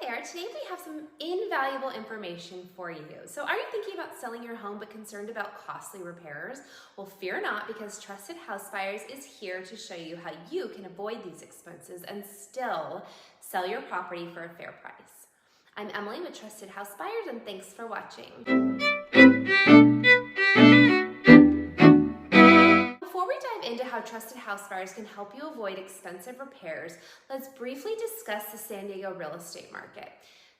Hi there, today we have some invaluable information for you. So are you thinking about selling your home but concerned about costly repairs? Well, fear not, because Trusted House Buyers is here to show you how you can avoid these expenses and still sell your property for a fair price. I'm Emily with Trusted House Buyers, and thanks for watching. Before we dive into how Trusted House Buyers can help you avoid expensive repairs, let's briefly discuss the San Diego real estate market.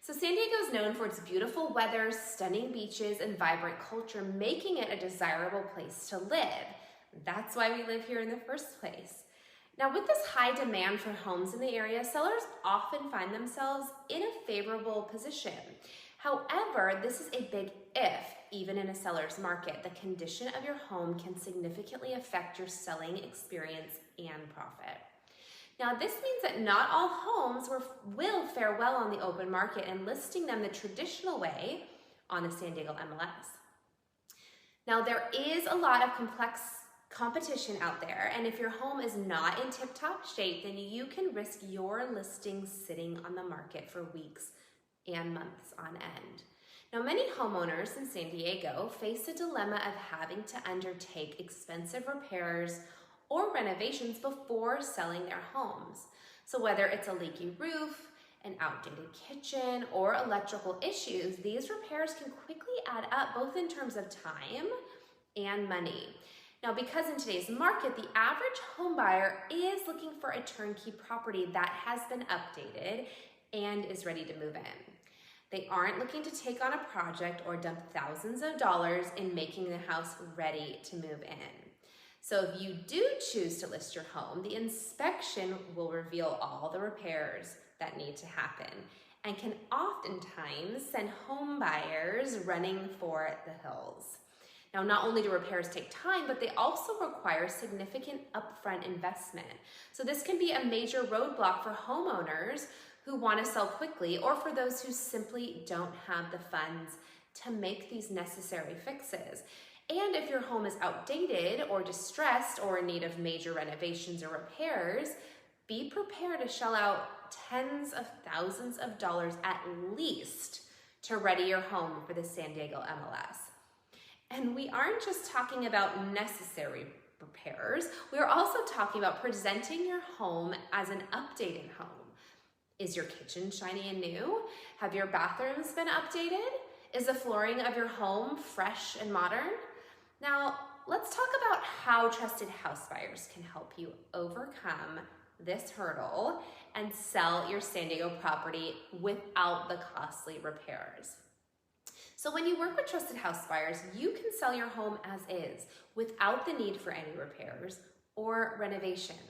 So San Diego is known for its beautiful weather, stunning beaches, and vibrant culture, making it a desirable place to live. That's why we live here in the first place. Now, with this high demand for homes in the area, sellers often find themselves in a favorable position. However, this is a big if. Even in a seller's market, the condition of your home can significantly affect your selling experience and profit. Now, this means that not all homes will fare well on the open market, and listing them the traditional way on the San Diego MLS. Now, there is a lot of complex competition out there, and if your home is not in tip-top shape, then you can risk your listing sitting on the market for weeks and months on end. Now, many homeowners in San Diego face a dilemma of having to undertake expensive repairs or renovations before selling their homes. So whether it's a leaky roof, an outdated kitchen, or electrical issues, these repairs can quickly add up, both in terms of time and money. Now, because in today's market, the average home buyer is looking for a turnkey property that has been updated and is ready to move in. They aren't looking to take on a project or dump thousands of dollars in making the house ready to move in. So if you do choose to list your home, the inspection will reveal all the repairs that need to happen and can oftentimes send home buyers running for the hills. Now, not only do repairs take time, but they also require significant upfront investment. So this can be a major roadblock for homeowners who want to sell quickly, or for those who simply don't have the funds to make these necessary fixes. And if your home is outdated or distressed or in need of major renovations or repairs, be prepared to shell out tens of thousands of dollars at least to ready your home for the San Diego MLS. And we aren't just talking about necessary repairs, we're also talking about presenting your home as an updated home. Is your kitchen shiny and new? Have your bathrooms been updated? Is the flooring of your home fresh and modern? Now, let's talk about how Trusted House Buyers can help you overcome this hurdle and sell your San Diego property without the costly repairs. So when you work with Trusted House Buyers, you can sell your home as is without the need for any repairs or renovations.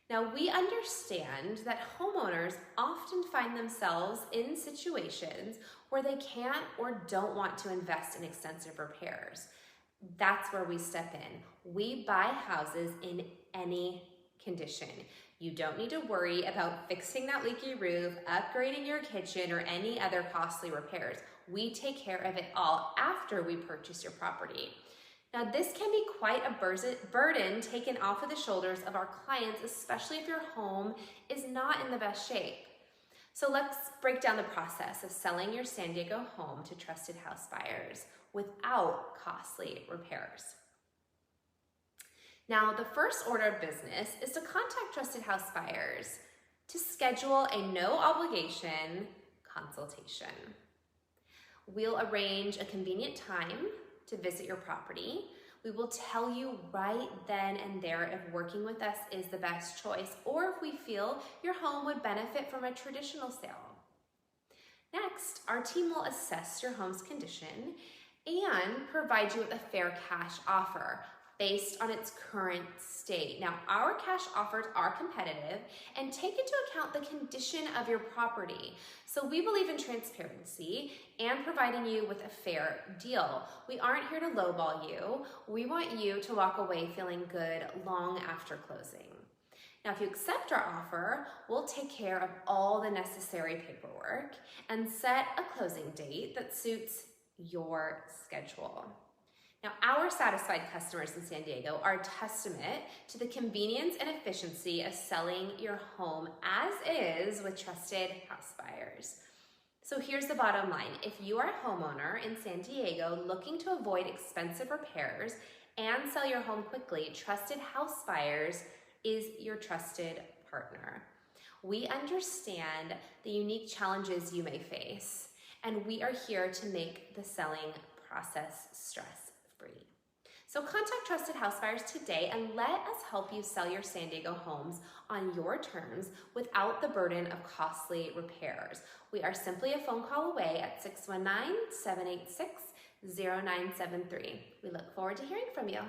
Now, we understand that homeowners often find themselves in situations where they can't or don't want to invest in extensive repairs. That's where we step in. We buy houses in any condition. You don't need to worry about fixing that leaky roof, upgrading your kitchen, or any other costly repairs. We take care of it all after we purchase your property. Now, this can be quite a burden taken off of the shoulders of our clients, especially if your home is not in the best shape. So let's break down the process of selling your San Diego home to Trusted House Buyers without costly repairs. Now, the first order of business is to contact Trusted House Buyers to schedule a no obligation consultation. We'll arrange a convenient time to visit your property. We will tell you right then and there if working with us is the best choice, or if we feel your home would benefit from a traditional sale. Next, our team will assess your home's condition and provide you with a fair cash offer based on its current state. Now, our cash offers are competitive and take into account the condition of your property. So we believe in transparency and providing you with a fair deal. We aren't here to lowball you. We want you to walk away feeling good long after closing. Now, if you accept our offer, we'll take care of all the necessary paperwork and set a closing date that suits your schedule. Now, our satisfied customers in San Diego are a testament to the convenience and efficiency of selling your home as is with trusted house buyers. So here's the bottom line. If you are a homeowner in San Diego looking to avoid expensive repairs and sell your home quickly, Trusted House Buyers is your trusted partner. We understand the unique challenges you may face, and we are here to make the selling process stress-free. So contact Trusted House Buyers today and let us help you sell your San Diego homes on your terms without the burden of costly repairs. We are simply a phone call away at 619-786-0973. We look forward to hearing from you.